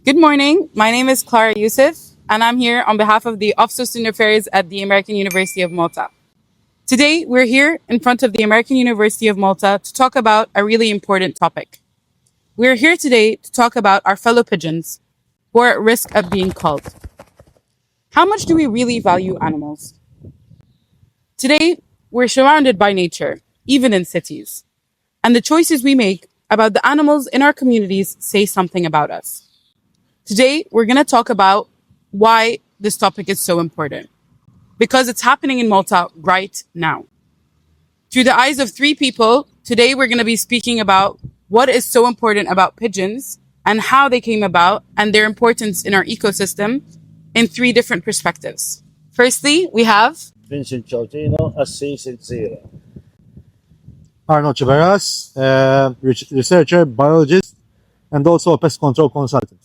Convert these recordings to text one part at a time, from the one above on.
Good morning. My name is Clara Youssef, and I'm here on behalf of the Office of Student Affairs at the American University of Malta. Today, we're here in front of the American University of Malta to talk about a really important topic. We're here today to talk about our fellow pigeons who are at risk of being culled. How much do we really value animals? Today, we're surrounded by nature, even in cities, and the choices we make about the animals in our communities say something about us. Today, we're going to talk about why this topic is so important. Because it's happening in Malta right now. Through the eyes of three people, today we're going to be speaking about what is so important about pigeons and how they came about and their importance in our ecosystem in three different perspectives. Firstly, we have Vincent Sciortino, Assistant Zero. Arnold, researcher, biologist, and also a pest control consultant.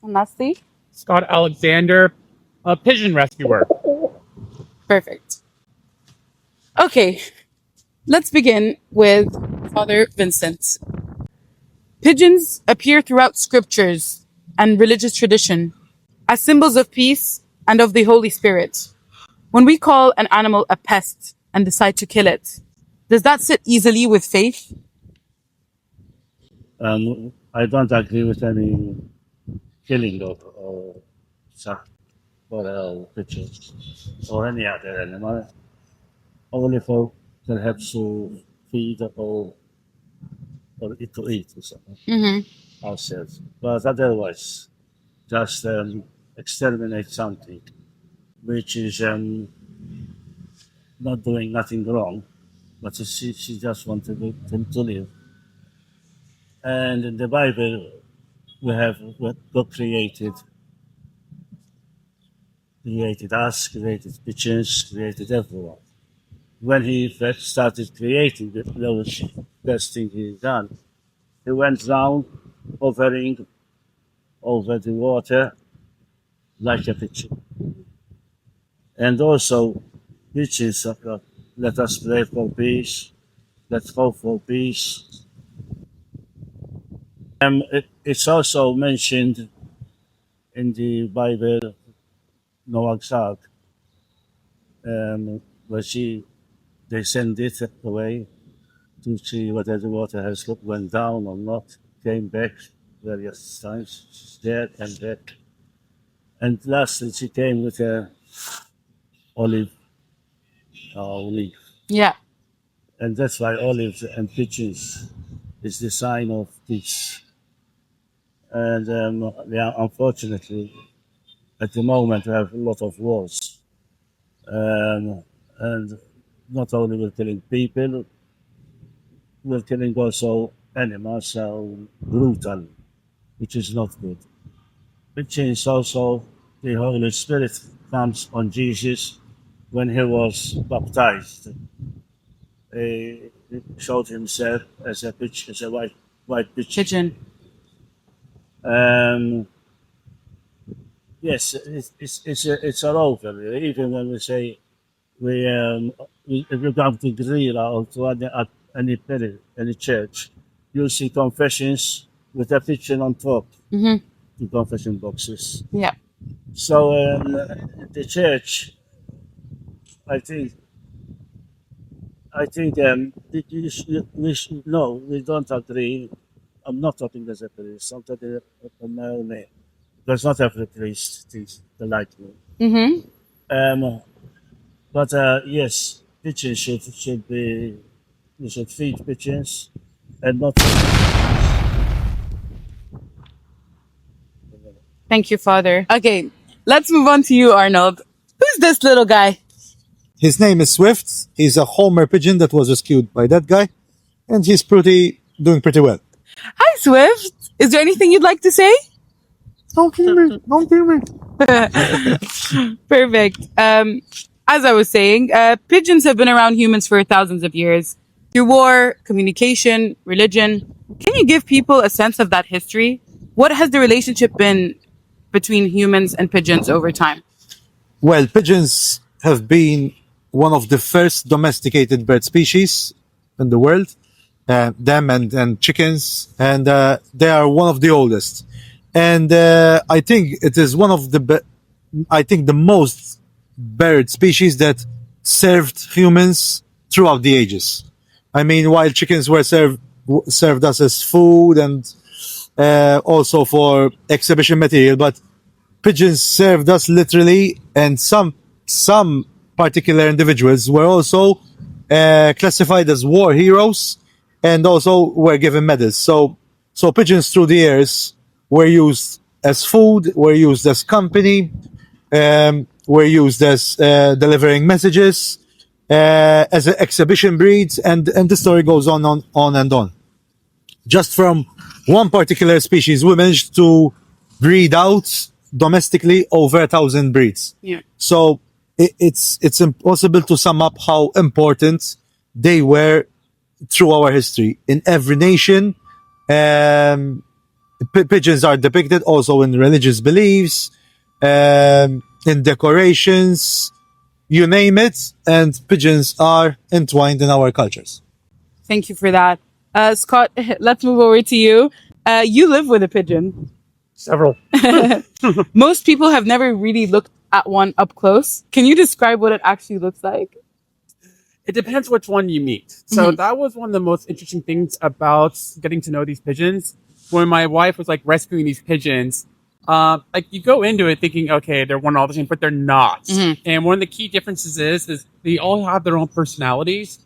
and lastly, Scott Alexander, a pigeon rescuer. perfect. Okay, let's begin with Father Vincent. Pigeons appear throughout scriptures and religious tradition as symbols of peace and of the Holy Spirit. When we call an animal a pest and decide to kill it, does that sit easily with faith? I don't agree with any killing of pigeons or any other animal. Only for perhaps to feed or to eat or something ourselves. But otherwise, just exterminate something which is not doing nothing wrong, but she just wanted them to live. And in the Bible, we have what God created us, created pigeons, created everyone. When he first started creating the first thing he done, he went down, hovering over the water like a pigeon. And also, pigeons let us pray for peace, let's hope for peace. It's also mentioned in the Bible, Noah's Ark, where they send it away to see whether the water has went down or not, came back various times, she's dead and back. And lastly, she came with a olive leaf. Yeah. And that's why olives and pigeons is the sign of peace. And unfortunately, at the moment, we have a lot of wars. And not only we're killing people, we're killing also animals, so brutal, which is not good. Which is also the Holy Spirit comes on Jesus when he was baptized. He showed himself as a white pigeon. Pigeon. Yes, it's all over. Even when we say if you come to Grilla or to any church, you'll see confessions with a pigeon on top, the confession boxes. Yeah. So the church, I think no, we don't agree. I'm not talking as a priest. I'm talking on my own name. Because not every priest thinks the like me. But yes, pigeons should be. We should feed pigeons, and not. Thank you, Father. Okay, let's move on to you, Arnold. Who's this little guy? His name is Swift. He's a Homer pigeon that was rescued by that guy, and he's doing pretty well. Hi, Swift. Is there anything you'd like to say? Don't kill me! Don't kill me! Perfect. As I was saying, pigeons have been around humans for thousands of years through war, communication, religion. Can you give people a sense of that history? What has the relationship been between humans and pigeons over time? Well, pigeons have been one of the first domesticated bird species in the world. Them and chickens, and they are one of the oldest. And I think it is one of the most bird species that served humans throughout the ages. I mean, wild chickens were served us as food and also for exhibition material, but pigeons served us literally, and some particular individuals were also classified as war heroes and also were given medals. So pigeons through the years were used as food, were used as company, were used as delivering messages, as exhibition breeds, and the story goes on and on. Just from one particular species, we managed to breed out domestically over 1,000 breeds. Yeah. So it's impossible to sum up how important they were through our history. In every nation, pigeons are depicted also in religious beliefs, in decorations, you name it, and pigeons are entwined in our cultures. Thank you for that. Scott, let's move over to you. You live with a pigeon. Several. Most people have never really looked at one up close. Can you describe what it actually looks like? It depends which one you meet. So that was one of the most interesting things about getting to know these pigeons. When my wife was like rescuing these pigeons, like you go into it thinking, okay, they're one all the same, but they're not. And one of the key differences is they all have their own personalities.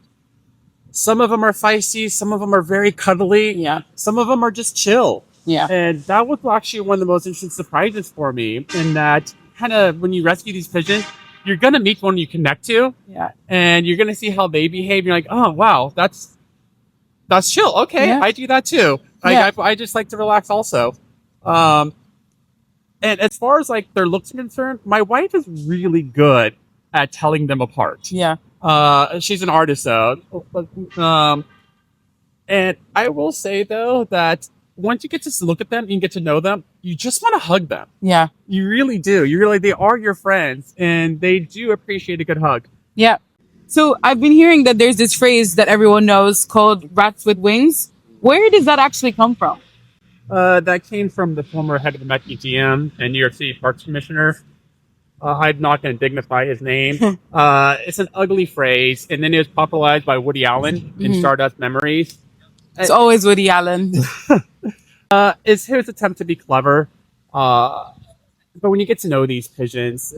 Some of them are feisty. Some of them are very cuddly. Yeah. Some of them are just chill. Yeah. And that was actually one of the most interesting surprises for me, in that kind of when you rescue these pigeons, you're going to meet one you connect to. Yeah. And you're going to see how they behave. You're like, oh, wow, that's chill. Okay, Yeah. I do that too. Yeah. I just like to relax also. And as far as like their looks are concerned, my wife is really good at telling them apart. Yeah. She's an artist though. And I will say though that once you get to look at them and get to know them, you just want to hug them. Yeah. You really do. They are your friends, and they do appreciate a good hug. Yeah. So I've been hearing that there's this phrase that everyone knows called rats with wings. Where does that actually come from? That came from the former head of the Met Museum and New York City Parks Commissioner. I'm not going to dignify his name. It's an ugly phrase, and then it was popularized by Woody Allen in Stardust Memories. It's always Woody Allen. It's his attempt to be clever. But when you get to know these pigeons,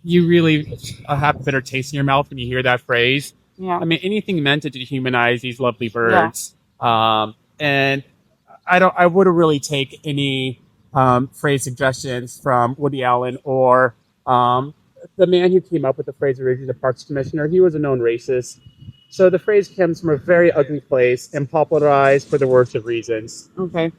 you really have a bitter taste in your mouth when you hear that phrase. Yeah. I mean, anything meant to dehumanize these lovely birds. Yeah. And I wouldn't really take any phrase suggestions from Woody Allen or the man who came up with the phrase originally, the Parks Commissioner. He was a known racist. So the phrase comes from a very ugly place and popularized for the worst of reasons. Okay.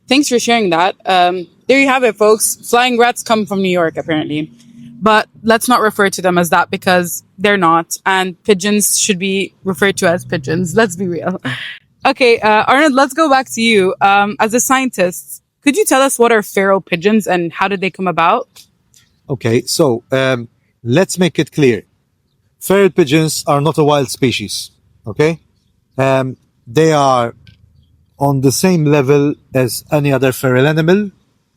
Thanks for sharing that. There you have it, folks. Flying rats come from New York, apparently. But let's not refer to them as that because they're not. And pigeons should be referred to as pigeons. Let's be real. Okay, Arnold, let's go back to you. As a scientist, could you tell us what are feral pigeons and how did they come about? Okay, so let's make it clear. Feral pigeons are not a wild species, okay? They are on the same level as any other feral animal,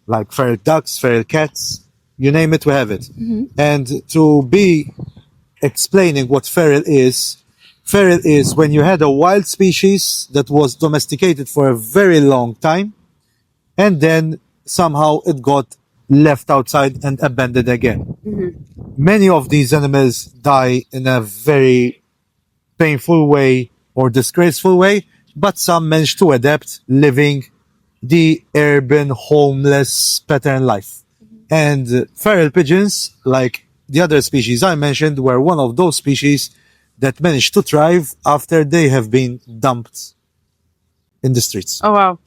like feral ducks, feral cats, you name it, we have it. And to be explaining what feral is when you had a wild species that was domesticated for a very long time, and then somehow it got left outside and abandoned again. Many of these animals die in a very painful way or disgraceful way, but some manage to adapt living the urban homeless pattern life. And feral pigeons, like the other species I mentioned, were one of those species that managed to thrive after they have been dumped in the streets. Oh, wow.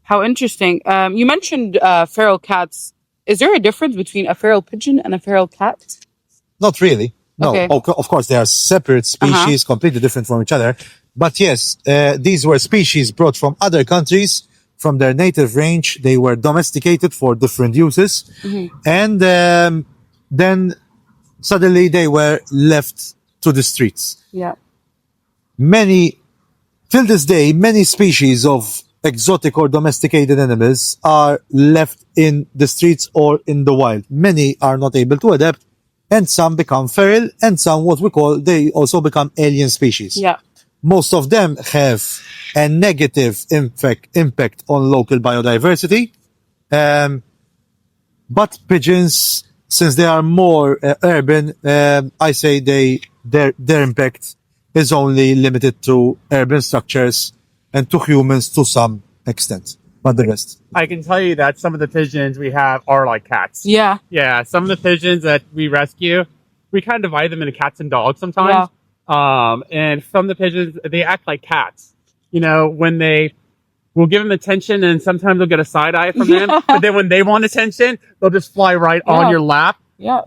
How interesting. You mentioned feral cats. Is there a difference between a feral pigeon and a feral cat? Not really. No, Okay. of course, they are separate species, completely different from each other. But yes, these were species brought from other countries, from their native range. They were domesticated for different uses. And then suddenly they were left to the streets. Yeah. Till this day, many species of exotic or domesticated animals are left in the streets or in the wild. Many are not able to adapt, and some become feral, and some they also become alien species. Yeah. Most of them have a negative impact on local biodiversity. But pigeons, since they are more urban, I say their impact is only limited to urban structures and to humans to some extent, but the rest. I can tell you that some of the pigeons we have are like cats. Yeah. Yeah, some of the pigeons that we rescue, we kind of divide them into cats and dogs sometimes. And some of the pigeons, they act like cats. You know, when we'll give them attention, and sometimes they'll get a side eye from them. But then when they want attention, they'll just fly right on your lap. Yeah.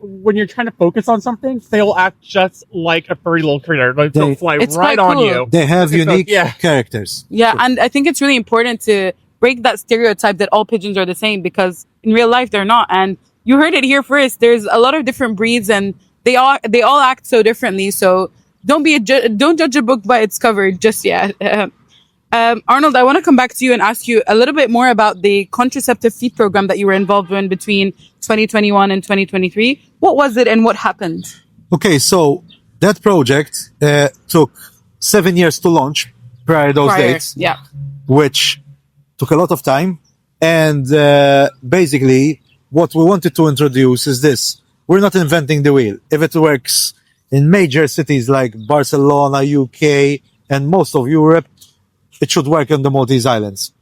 When you're trying to focus on something, they'll act just like a furry little critter. Like they'll fly It's right quite on cool. you. They have unique characters. Yeah, and I think it's really important to break that stereotype that all pigeons are the same, because in real life they're not. And you heard it here first. There's a lot of different breeds, and they all act so differently. So don't judge a book by its cover just yet. Arnold, I want to come back to you and ask you a little bit more about the contraceptive feed program that you were involved in between 2021 and 2023. What was it and what happened? Okay, so that project took 7 years to launch prior those dates, Yeah. which took a lot of time. And basically, what we wanted to introduce is this. We're not inventing the wheel. If it works in major cities like Barcelona, UK, and most of Europe, it should work on the Maltese Islands.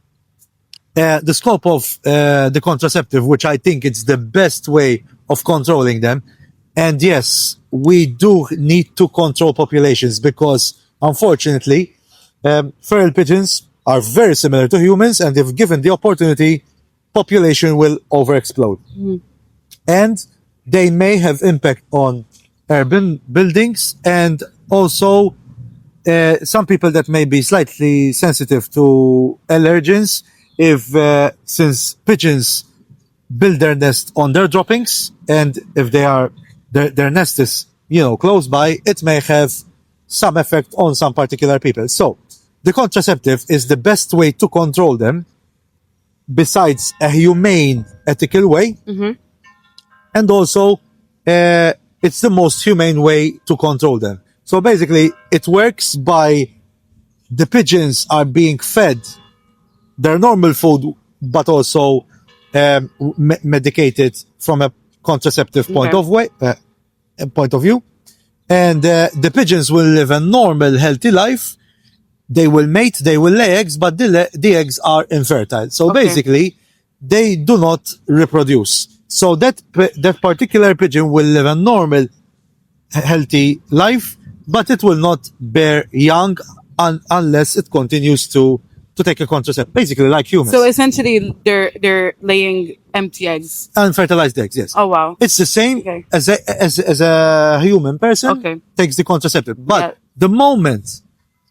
The scope of the contraceptive, which I think it's the best way of controlling them. And yes, we do need to control populations because, unfortunately, feral pigeons are very similar to humans, and if given the opportunity, population will overexplode. And they may have impact on urban buildings, and also some people that may be slightly sensitive to allergens, since pigeons build their nest on their droppings, and if their nest is close by, it may have some effect on some particular people. So the contraceptive is the best way to control them, besides a humane, ethical way, and also it's the most humane way to control them. So basically, it works by the pigeons are being fed their normal food, but also medicated from a contraceptive point of view. And the pigeons will live a normal, healthy life. They will mate, they will lay eggs, but the eggs are infertile. So basically, they do not reproduce. So that particular pigeon will live a normal, healthy life, but it will not bear young unless it continues to take a contraceptive, basically like humans. So essentially, they're laying empty eggs. Unfertilized eggs, yes. Oh wow! It's the same as a human person takes the contraceptive, but the moment,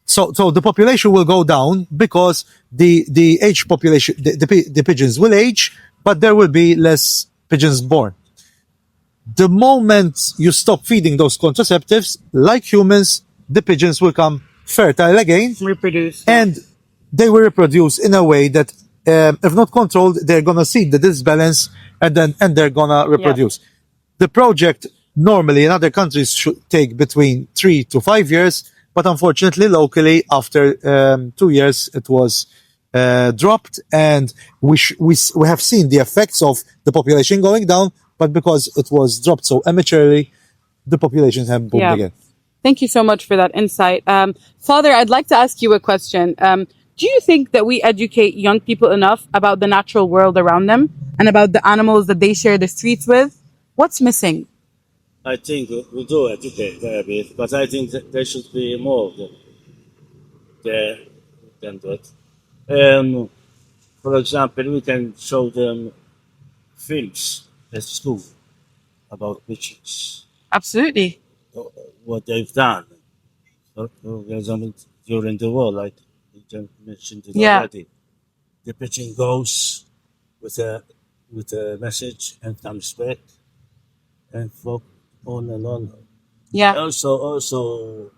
so the population will go down because the age population, the pigeons will age, but there will be less pigeons born. The moment you stop feeding those contraceptives, like humans, the pigeons will come fertile again, reproduce, and they will reproduce in a way that, if not controlled, they're gonna see the disbalance, and they're gonna reproduce. The project normally in other countries should take between 3 to 5 years, but unfortunately, locally, after 2 years, it was dropped, and we have seen the effects of the population going down. But because it was dropped so immaturely, the populations have boomed again. Thank you so much for that insight. Father, I'd like to ask you a question. Do you think that we educate young people enough about the natural world around them and about the animals that they share the streets with? What's missing? I think we do educate a bit, but I think that there should be more there than that. For example, we can show them films at school about pigeons. Absolutely. What they've done. For example, during the war, like you mentioned it already. The pigeon goes with a message and comes back and float on and on. Yeah. Also,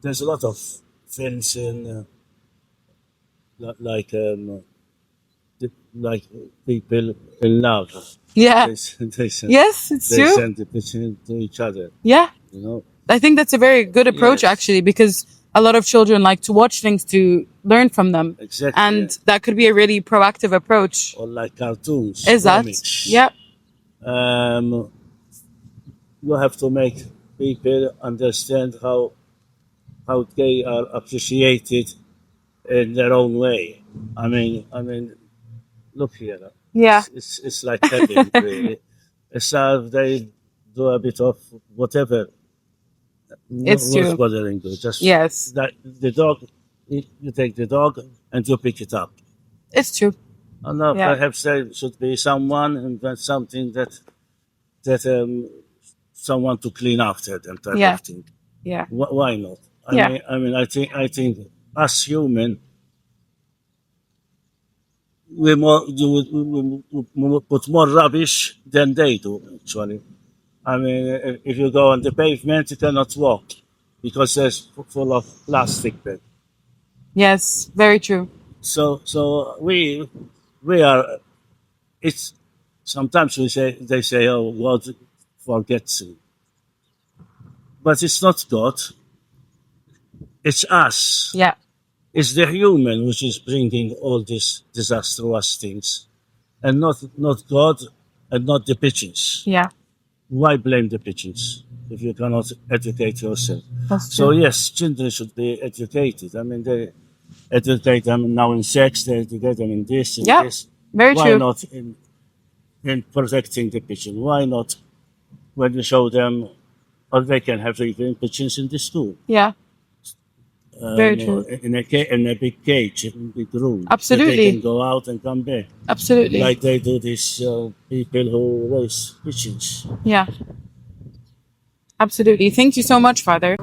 there's a lot of films in like like people in love. Yeah. They send, Yes, it's they true. send the pigeon to each other. Yeah. You know. I think that's a very good approach, Yes. actually, because a lot of children like to watch things to learn from them. Exactly. And that could be a really proactive approach. Or like cartoons, Is that? comics. Yeah. You have to make people understand how they are appreciated in their own way. I mean, look here. Yeah. It's like heaven, really. It's they do a bit of whatever. It's What's true. bothering you? Just Yes. that the dog. You take the dog and you pick it up. It's true. And now Yeah. perhaps there should be someone and then something that someone to clean after them type Yeah. of thing. Yeah. Why not? Yeah. I think us human we put more rubbish than they do actually. I mean, if you go on the pavement, you cannot walk because there's full of plastic there. Yes. Very true. So we are. It's sometimes they say, oh, God forgets you, but it's not God. It's us. Yeah. It's the human which is bringing all this disastrous things, and not God, and not the pigeons. Yeah. Why blame the pigeons if you cannot educate yourself? That's So true. yes, children should be educated. I mean, they educate them now in sex, they educate them in this, in Yeah. this. Very Why true. not in protecting the pigeon? Why not when you show them, or they can have even pigeons in the school? Yeah. Very true. In a big cage, in a big room. That Absolutely. they can go out and come back. Absolutely. Like they do these people who raise pigeons. Yeah. Absolutely. Thank you so much, Father.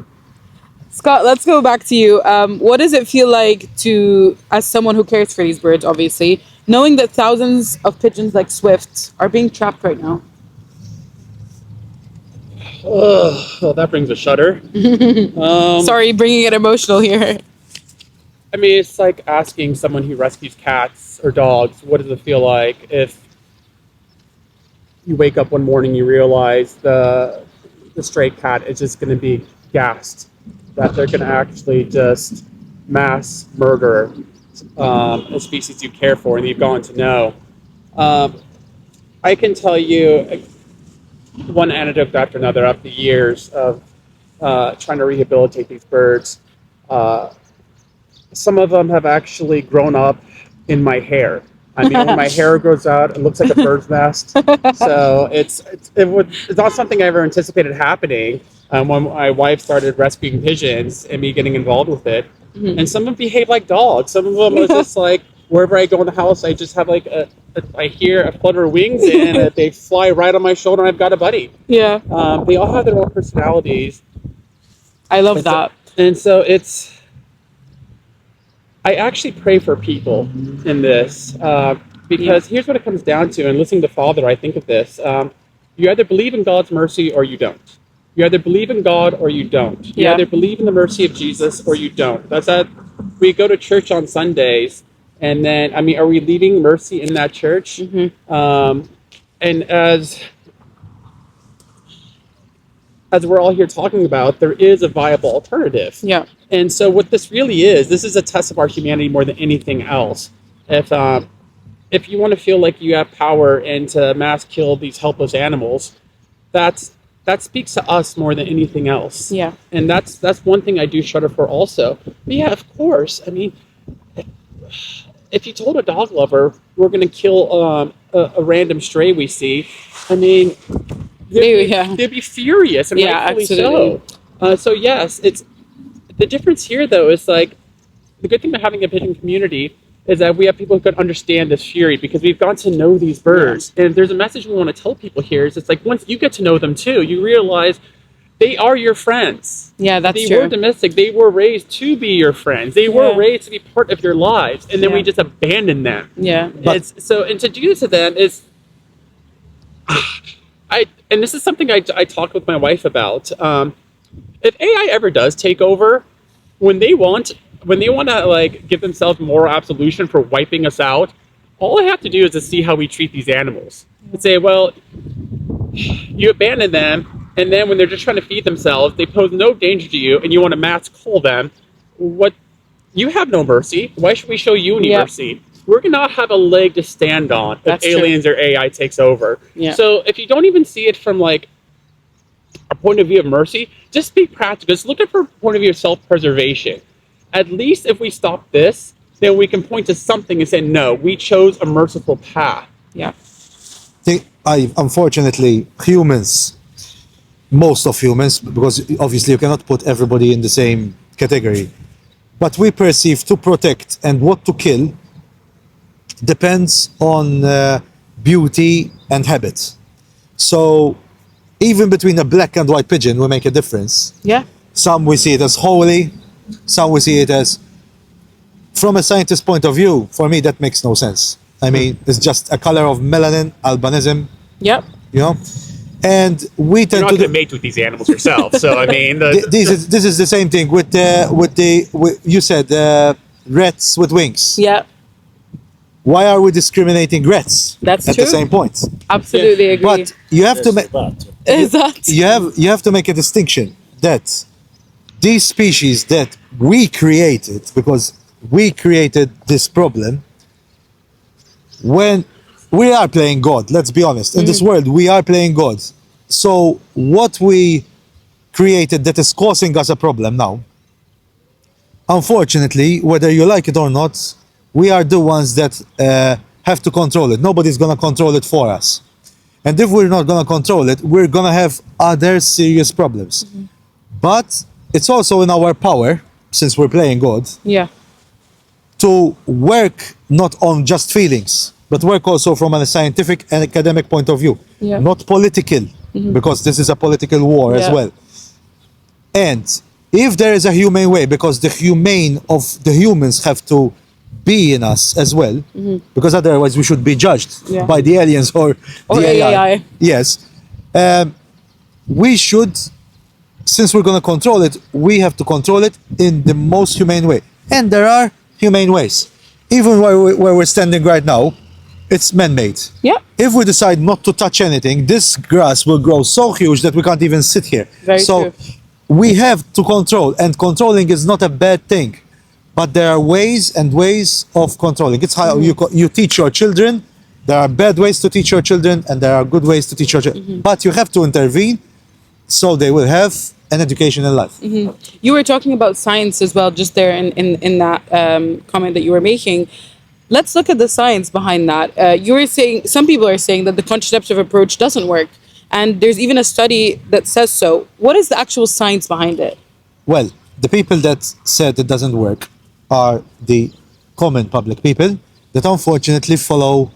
Scott, let's go back to you. What does it feel like to, as someone who cares for these birds, obviously, knowing that thousands of pigeons like Swift are being trapped right now? Oh, that brings a shudder. Sorry, bringing it emotional here. I mean, it's like asking someone who rescues cats or dogs, what does it feel like if you wake up one morning, you realize the stray cat is just going to be gassed, that they're going to actually just mass murder a species you care for and you've gone to know. I can tell you one anecdote after another after years of trying to rehabilitate these birds. Some of them have actually grown up in my hair. I mean, when my hair grows out, it looks like a bird's nest. So it's not something I ever anticipated happening when my wife started rescuing pigeons and me getting involved with it. Mm-hmm. And some of them behave like dogs. Some of them are just like, wherever I go in the house, I just have like I hear a flutter of wings and they fly right on my shoulder and I've got a buddy. Yeah. They all have their own personalities. I love that. And so I actually pray for people in this because here's what it comes down to. And listening to Father, I think of this. You either believe in God's mercy or you don't. You either believe in God or you don't. You either believe in the mercy of Jesus or you don't. That's that. We go to church on Sundays, and then, I mean, are we leaving mercy in that church? Mm-hmm. And as we're all here talking about, there is a viable alternative. Yeah. And so what this really is, this is a test of our humanity more than anything else. If you want to feel like you have power and to mass kill these helpless animals, that speaks to us more than anything else. Yeah. And that's one thing I do shudder for also. But yeah, of course. I mean, if you told a dog lover we're going to kill a random stray we see, I mean, they'd be furious, and rightfully absolutely. so. So yes, it's the difference here though is like the good thing about having a pigeon community is that we have people who can understand this fury because we've gotten to know these birds. Yeah. And there's a message we want to tell people here is it's like once you get to know them too, you realize they are your friends. Yeah, that's true. They were domestic. They were raised to be your friends. They were raised to be part of your lives. And then we just abandon them. Yeah. And to do this to them is... And this is something I talked with my wife about. If AI ever does take over, when they want when they want to like give themselves moral absolution for wiping us out, all I have to do is to see how we treat these animals and say, well, you abandon them, and then when they're just trying to feed themselves, they pose no danger to you, and you want to mass cull them. What? You have no mercy. Why should we show you any mercy? We're going to have a leg to stand on if aliens or AI takes over. Yeah. So if you don't even see it from like a point of view of mercy, just be practical. Just look at from a point of view of self-preservation. At least if we stop this, then we can point to something and say, no, we chose a merciful path. Yeah. Unfortunately, humans, most of humans, because obviously you cannot put everybody in the same category, but we perceive to protect and what to kill depends on beauty and habit. So even between a black and white pigeon, we make a difference. Yeah. Some we see it as holy, some we see it as, from a scientist point of view, for me that makes no sense. I mean, it's just a color of melanin, albinism. Yep. You know, and we tend to mate with these animals yourself. So I mean, this is the same thing with you said rats with wings. Yeah. Why are we discriminating rats? That's at true. The same point. Absolutely agree. But you have to make you have to make a distinction that these species that we created, because we created this problem, when we are playing God, let's be honest. In this world, we are playing God. So what we created that is causing us a problem now, unfortunately, whether you like it or not, we are the ones that have to control it. Nobody's going to control it for us. And if we're not going to control it, we're going to have other serious problems. But it's also in our power, since we're playing God, to work not on just feelings, but work also from a scientific and academic point of view, not political, because this is a political war as well. And if there is a humane way, because the humane of the humans have to be in us as well, because otherwise we should be judged by the aliens or the AI. Yes. We should, since we're going to control it, we have to control it in the most humane way. And there are humane ways. Even where we're standing right now, it's man-made. Yeah. If we decide not to touch anything, this grass will grow so huge that we can't even sit here. Very true. We have to control, and controlling is not a bad thing. But there are ways and ways of controlling. It's how you teach your children. There are bad ways to teach your children, and there are good ways to teach your children. But you have to intervene so they will have an education in life. You were talking about science as well, just there in that comment that you were making. Let's look at the science behind that. You were saying, some people are saying that the contraceptive approach doesn't work. And there's even a study that says so. What is the actual science behind it? Well, the people that said it doesn't work are the common public people that unfortunately follow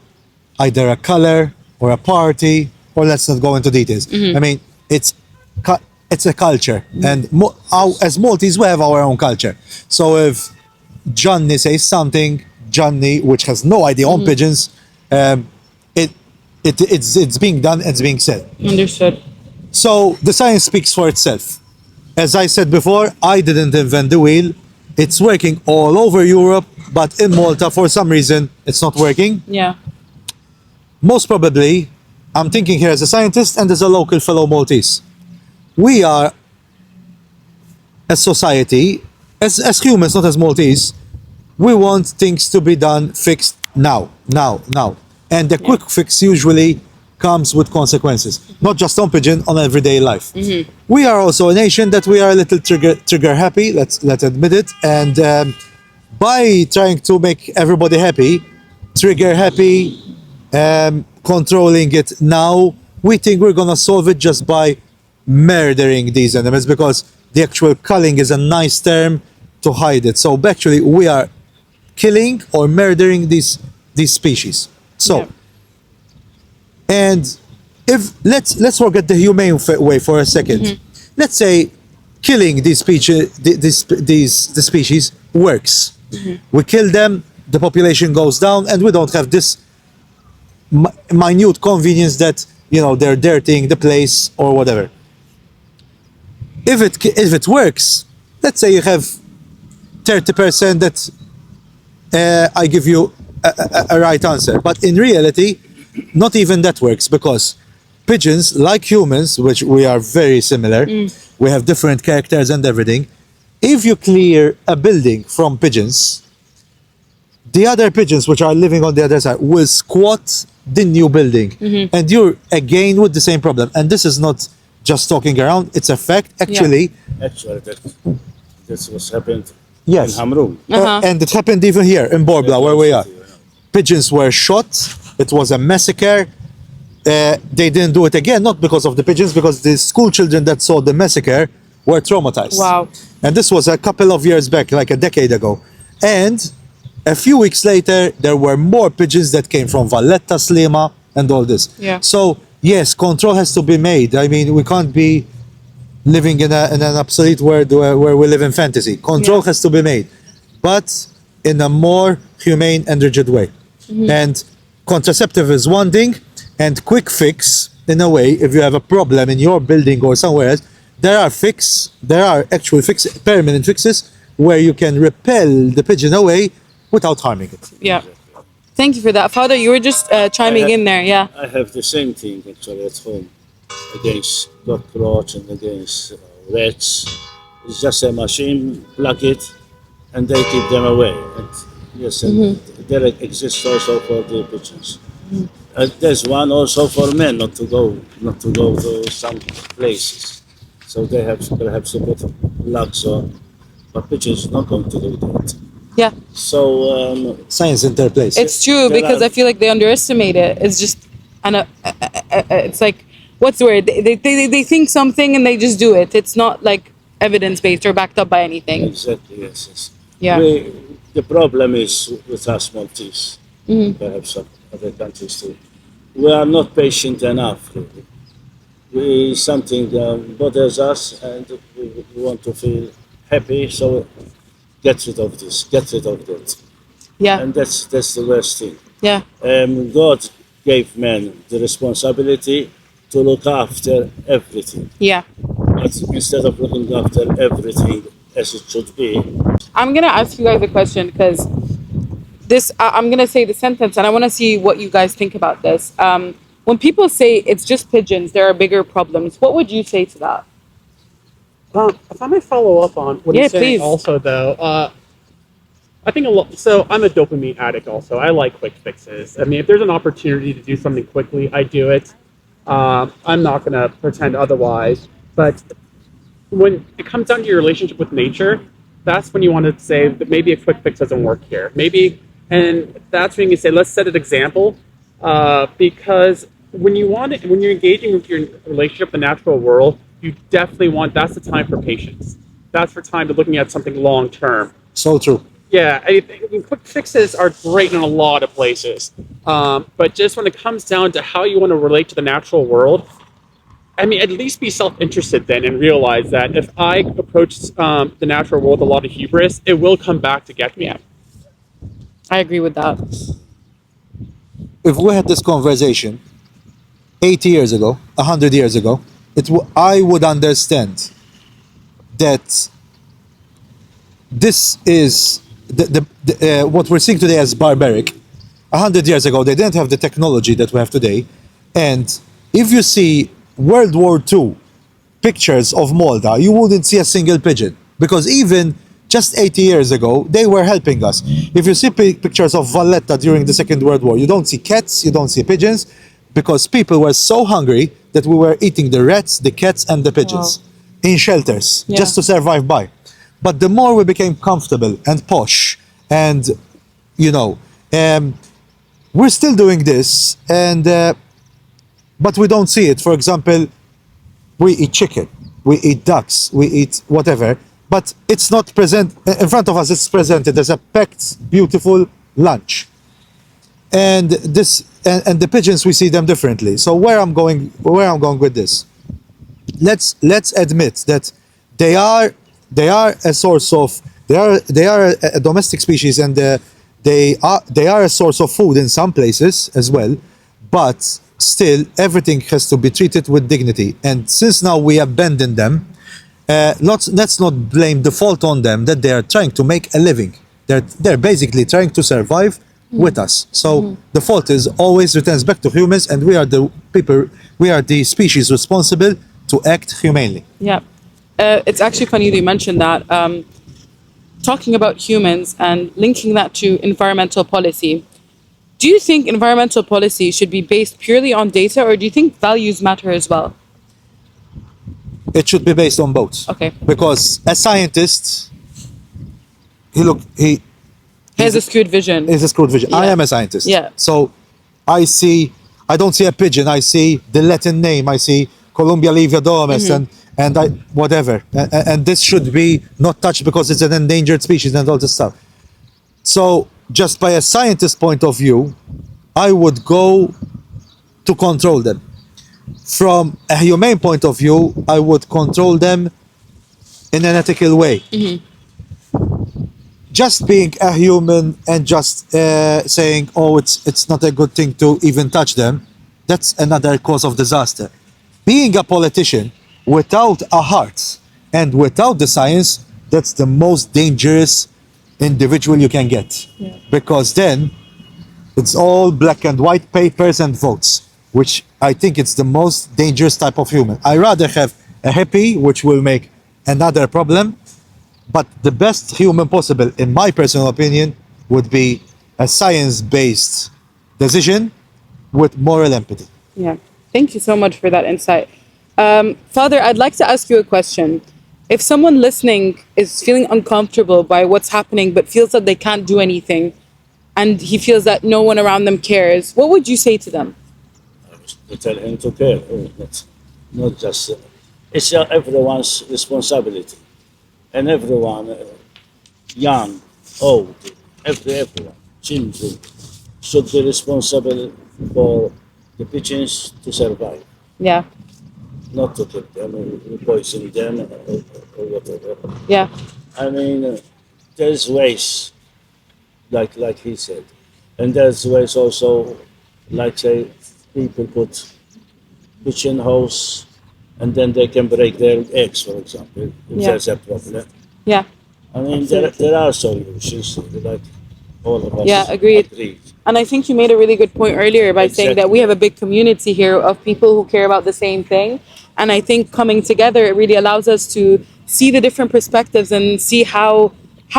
either a color or a party, or let's not go into details. I mean, it's a culture, and as Maltese we have our own culture. So if Johnny says something, Johnny, which has no idea on pigeons, it's being done, it's being said. Understood. So the science speaks for itself. As I said before, I didn't invent the wheel. It's working all over Europe, but in Malta, for some reason, it's not working. Yeah. Most probably, I'm thinking here as a scientist and as a local fellow Maltese. We are, as society, as humans, not as Maltese, we want things to be done, fixed now. And the quick fix usually comes with consequences, not just on pigeon, on everyday life. We are also a nation that we are a little trigger happy, let's admit it, and by trying to make everybody happy, trigger happy, controlling it now, we think we're gonna solve it just by murdering these animals, because the actual culling is a nice term to hide it. So actually we are killing or murdering these species. So and if let's forget the humane way for a second. Let's say killing these species, the species works. We kill them, the population goes down, and we don't have this minute convenience that they're dirtying the place or whatever. If it works, let's say you have 30% that I give you a right answer. But in reality, not even that works, because pigeons, like humans, which we are very similar, we have different characters and everything. If you clear a building from pigeons, the other pigeons which are living on the other side will squat the new building, and you're again with the same problem. And this is not just talking around, it's a fact. Actually, This was happened yes. in Hamroon. And it happened even here in Borbla, where we are. Pigeons were shot. It was a massacre. They didn't do it again, not because of the pigeons, because the school children that saw the massacre were traumatized. Wow. And this was a couple of years back, like a decade ago. And a few weeks later, there were more pigeons that came from Valletta, Slima, and all this. Yeah. So, yes, control has to be made. I mean, we can't be living in an obsolete world where we live in fantasy. Control has to be made, but in a more humane and rigid way. And contraceptive is one thing, and quick fix, in a way, if you have a problem in your building or somewhere else, there are actual permanent fixes where you can repel the pigeon away without harming it. Yeah. Thank you for that. Father, you were just chiming in there. Yeah. I have the same thing actually at home against cockroach and against rats. It's just a machine, plug it, and they keep them away. And yes, and there exists also for the pigeons. There's one also for men not to go to some places. So they have perhaps to put locks on, but pigeons not going to do that. Yeah. So Science in their place. It's true, because I feel like they underestimate it. It's just, it's like, what's the word? They think something and they just do it. It's not like evidence-based or backed up by anything. Exactly, yes. Yeah. The problem is with us Maltese, perhaps some other countries too. We are not patient enough, really. Something bothers us and we want to feel happy, so get rid of this, get rid of that. Yeah. And that's the worst thing. Yeah. God gave man the responsibility to look after everything. Yeah. But instead of looking after everything as it should be. I'm going to ask you guys a question, because I'm going to say the sentence and I want to see what you guys think about this. When people say it's just pigeons, there are bigger problems, what would you say to that? If I may follow up on what he's saying, please. also though, I think so I'm a dopamine addict also. I like quick fixes. I mean, if there's an opportunity to do something quickly, I do it. I'm not going to pretend otherwise. But when it comes down to your relationship with nature, that's when you want to say that maybe a quick fix doesn't work here. And that's when you say, let's set an example, because when you're engaging with your relationship with the natural world, you definitely that's the time for patience. That's for time to looking at something long term. So true. Yeah, I think quick fixes are great in a lot of places, but just when it comes down to how you want to relate to the natural world, I mean, at least be self-interested then and realize that if I approach the natural world with a lot of hubris, it will come back to get me. Yeah. I agree with that. If we had this conversation 80 years ago, 100 years ago, I would understand that this is what we're seeing today as barbaric. 100 years ago, they didn't have the technology that we have today. And if you see World War II pictures of Malta, you wouldn't see a single pigeon. Because even just 80 years ago, they were helping us. If you see pictures of Valletta during the Second World War, you don't see cats, you don't see pigeons, because people were so hungry that we were eating the rats, the cats, and the pigeons in shelters just to survive by. But the more we became comfortable and posh, and we're still doing this, and but we don't see it. For example, we eat chicken, we eat ducks, we eat whatever, but it's not present in front of us. It's presented as a packed, beautiful lunch. And the pigeons, we see them differently. So where I'm going with this, let's admit that they are a source of they are a domestic species, and they are a source of food in some places as well. But still, everything has to be treated with dignity. And since now we abandon them, let's not blame the fault on them that they are trying to make a living. They're basically trying to survive with us. So the fault is always returns back to humans, and we are the people, we are the species responsible to act humanely. Yeah. It's actually funny that you mentioned that. Talking about humans and linking that to environmental policy, do you think environmental policy should be based purely on data, or do you think values matter as well? It should be based on both. Okay. Because a scientist, he Has a skewed vision. is a screwed vision. I Yeah. am a scientist. Yeah. So I don't see a pigeon. I see the Latin name. I see Columbia liviadomus and I whatever. And this should be not touched because it's an endangered species and all this stuff. So just by a scientist point of view, I would go to control them. From a humane point of view, I would control them in an ethical way. Just being a human and just saying, "Oh, it's not a good thing to even touch them," that's another cause of disaster. Being a politician without a heart and without the science, that's the most dangerous individual you can get. Because then it's all black and white papers and votes, which I think it's the most dangerous type of human. I rather have a hippie, which will make another problem, but the best human possible, in my personal opinion, would be a science-based decision with moral empathy. Yeah. Thank you so much for that insight. Father, I'd like to ask you a question. If someone listening is feeling uncomfortable by what's happening but feels that they can't do anything, and he feels that no one around them cares, what would you say to them? To tell him to care. Not just. It's everyone's responsibility. And everyone, young, old, everyone, children, should be responsible for the pigeons to survive. Yeah. Not to kill them or poison them or whatever. Yeah. I mean, there's ways, like he said, and there's ways also, like say, people put pigeon house, and then they can break their eggs, for example, if there's a problem. Yeah. I mean, there are solutions, like all of us. Yeah, agreed. And I think you made a really good point earlier by saying that we have a big community here of people who care about the same thing. And I think coming together, it really allows us to see the different perspectives and see how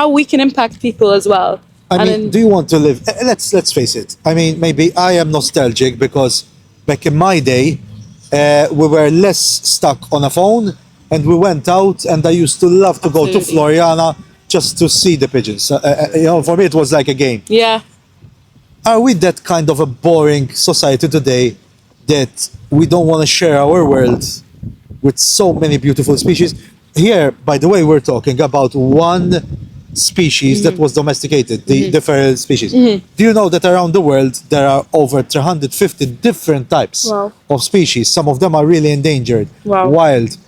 we can impact people as well. I mean, do you want to live? Let's face it. I mean, maybe I am nostalgic because back in my day, we were less stuck on a phone, and we went out, and I used to love to go to Floriana just to see the pigeons. For me, it was like a game. Yeah. Are we that kind of a boring society today that we don't want to share our world with so many beautiful species? Here, by the way, we're talking about one species that was domesticated, the feral species. Do you know that around the world there are over 350 different types of species? Some of them are really endangered, wild.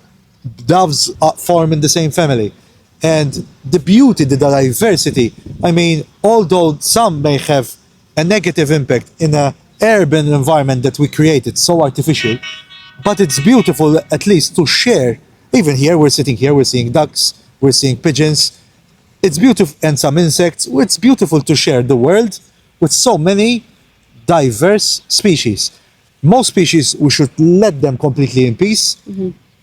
Doves form in the same family. And the beauty, the diversity, I mean, although some may have a negative impact in an urban environment that we created, so artificial, but it's beautiful at least to share. Even here, we're sitting here, we're seeing ducks, we're seeing pigeons. It's beautiful, and some insects. It's beautiful to share the world with so many diverse species. Most species, we should let them completely in peace,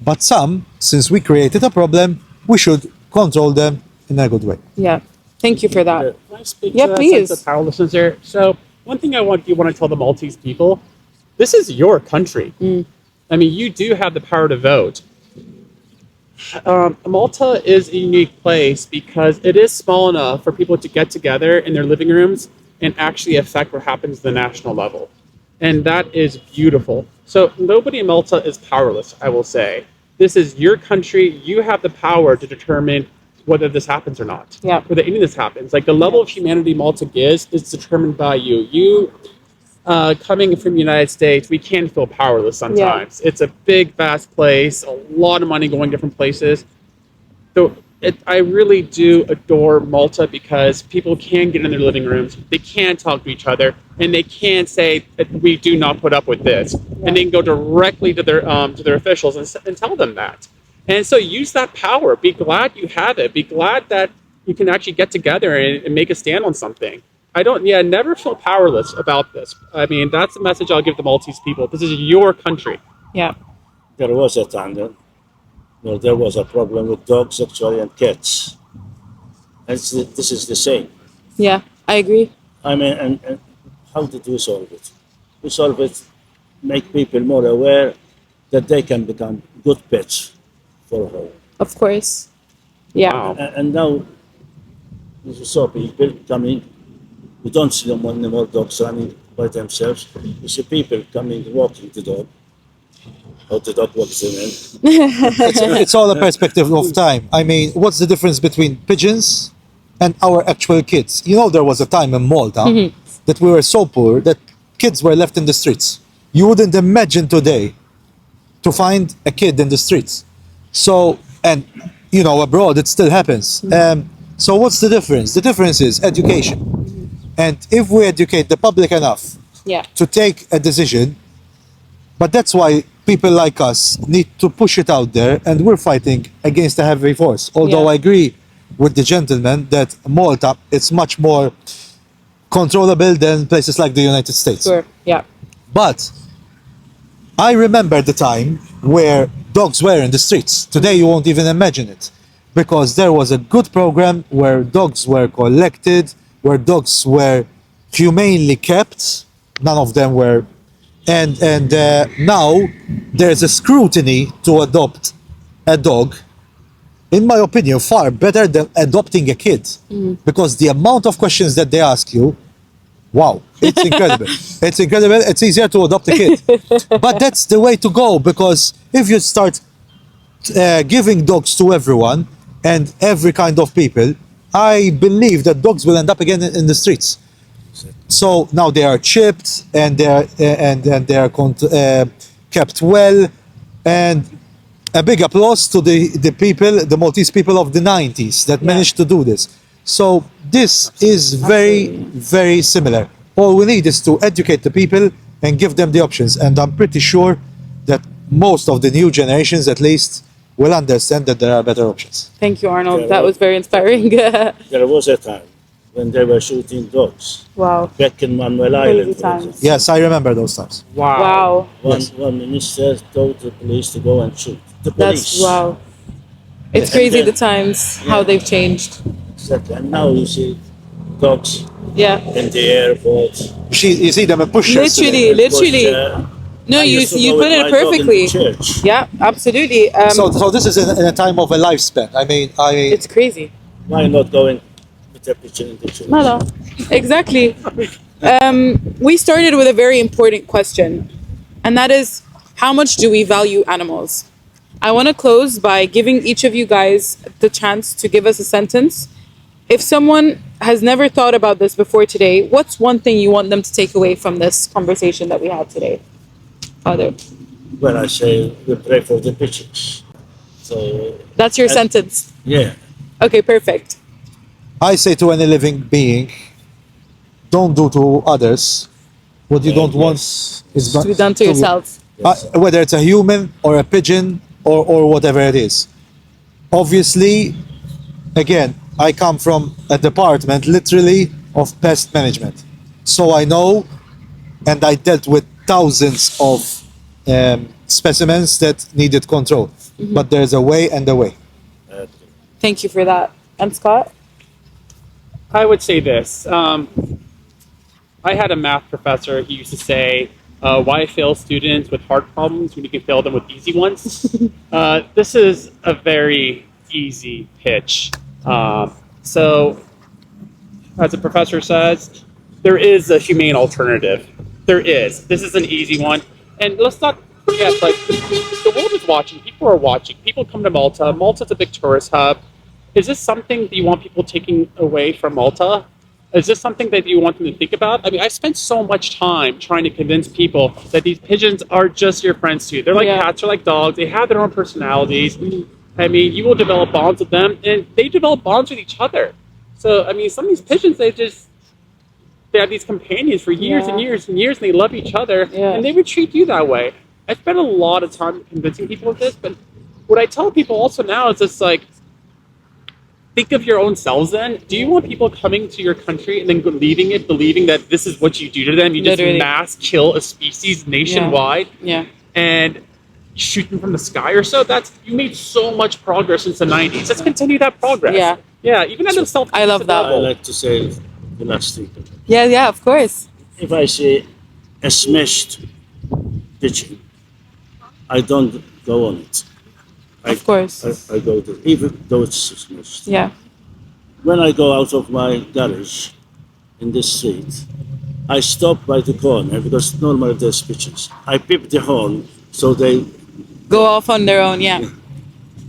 but some, since we created a problem, we should control them in a good way. Yeah. Thank you for that. Can I speak Yeah, to that please. sense of powerlessness there? So one thing you want to tell the Maltese people, this is your country. I mean, you do have the power to vote. Malta is a unique place because it is small enough for people to get together in their living rooms and actually affect what happens at the national level. And that is beautiful. So nobody in Malta is powerless, I will say. This is your country. You have the power to determine whether this happens or not. Yeah. Whether any of this happens. Like the level of humanity Malta gives is determined by you. You coming from the United States, we can feel powerless sometimes. It's a big, vast place, a lot of money going different places. So I really do adore Malta because people can get in their living rooms, they can talk to each other, and they can say that we do not put up with this. And they can go directly to their officials and tell them that. And so use that power. Be glad you have it. Be glad that you can actually get together and make a stand on something. Never feel powerless about this. I mean, that's the message I'll give the Maltese people. This is your country. Yeah. There was a time then, there was a problem with dogs actually and cats. This is the same. Yeah, I agree. I mean, and how did we solve it? We solve it, make people more aware that they can become good pets for home. Of course. Yeah. Wow. And now, you saw people coming, you don't see them anymore, dogs running by themselves. You see people coming, walking the dog, or the dog walks them in. It's all a perspective of time. I mean, what's the difference between pigeons and our actual kids? You know, there was a time in Malta that we were so poor that kids were left in the streets. You wouldn't imagine today to find a kid in the streets. So, and you know, abroad it still happens. So what's the difference? The difference is education. And if we educate the public enough Yeah. to take a decision, but that's why people like us need to push it out there, and we're fighting against a heavy force. Although Yeah. I agree with the gentleman that Malta, it's much more controllable than places like the United States. Sure. Yeah. But I remember the time where dogs were in the streets. Today you won't even imagine it, because there was a good program where dogs were collected, where dogs were humanely kept. None of them were, and now there's a scrutiny to adopt a dog. In my opinion, far better than adopting a kid, because the amount of questions that they ask you, wow, it's incredible. It's incredible. It's easier to adopt a kid, but that's the way to go, because if you start giving dogs to everyone and every kind of people, I believe that dogs will end up again in the streets. So now they are chipped and they are kept well, and a big applause to the people, the Maltese people of the 90s that managed to do this. So this is very, very similar. All we need is to educate the people and give them the options. And I'm pretty sure that most of the new generations, at least, will understand that there are better options. Thank you, Arnold. Yeah, That was very inspiring. There was a time when they were shooting dogs Wow. back in Manuel Island. for times. example. Yes, I remember those times. Wow. One minister told the police to go and shoot. The That's police. wow. It's And crazy then- the times how they've changed. Exactly. And now you see dogs Yeah. in the airport. You see them in pushers. Literally. No, I you used to you go put with it my dog in the perfectly. church. Yeah, absolutely. So this is in a time of a lifespan. I mean, It's crazy. Why not going with a pigeon in the church? No. Exactly. We started with a very important question, and that is, how much do we value animals? I want to close by giving each of you guys the chance to give us a sentence. If someone has never thought about this before today, what's one thing you want them to take away from this conversation that we had today? Father, When I say we pray for the pigeons. So, that's your And- sentence. yeah. Okay, perfect. I say to any living being, don't do to others what you don't want is To be done to yourself. whether it's a human or a pigeon or whatever it is. Obviously, again, I come from a department literally of pest management. So I know, and I dealt with thousands of specimens that needed control. But there's a way and a way. Thank you for that. And Scott? I would say this. I had a math professor. He used to say, why fail students with hard problems when you can fail them with easy ones? This is a very easy pitch. So, as the professor says, there is a humane alternative. There is. This is an easy one. And let's not forget, like, the world is watching. People are watching. People come to Malta. Malta's a big tourist hub. Is this something that you want people taking away from Malta? Is this something that you want them to think about? I mean, I spent so much time trying to convince people that these pigeons are just your friends too. They're like cats, they're like dogs. They have their own personalities. I mean, you will develop bonds with them, and they develop bonds with each other. So, I mean, some of these pigeons, they have these companions for years and years and years, and they love each other, and they would treat you that way. I spent a lot of time convincing people of this, but what I tell people also now is it's like, think of your own selves then. Do you want people coming to your country and then leaving it, believing that this is what you do to them? You just Literally. mass kill a species nationwide Yeah. and shoot them from the sky or so? You made so much progress since the 90s. Let's continue that progress. Yeah. Yeah, even at a self I love that. I like to say the last thing. Yeah, of course. If I see a smashed pigeon, I don't go on it. Of course. I go to, even though it's smashed. Yeah. When I go out of my garage in the street, I stop by the corner because normally there's pigeons. I peep the horn so they Go off on their own. Yeah.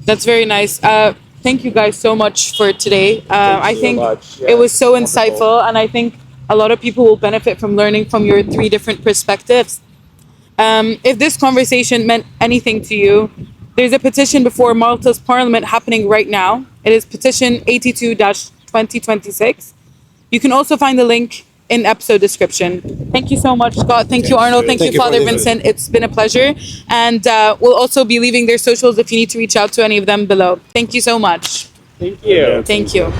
That's very nice. Thank you guys so much for today. I think it was so insightful, and I think a lot of people will benefit from learning from your 3 different perspectives. If this conversation meant anything to you, there's a petition before Malta's parliament happening right now. It is petition 82-2026. You can also find the link in episode description. Thank you so much, Scott. Thank you, Arnold. Thank you, Father Vincent. It's been a pleasure. And we'll also be leaving their socials if you need to reach out to any of them below. Thank you so much. Thank you. Thank you.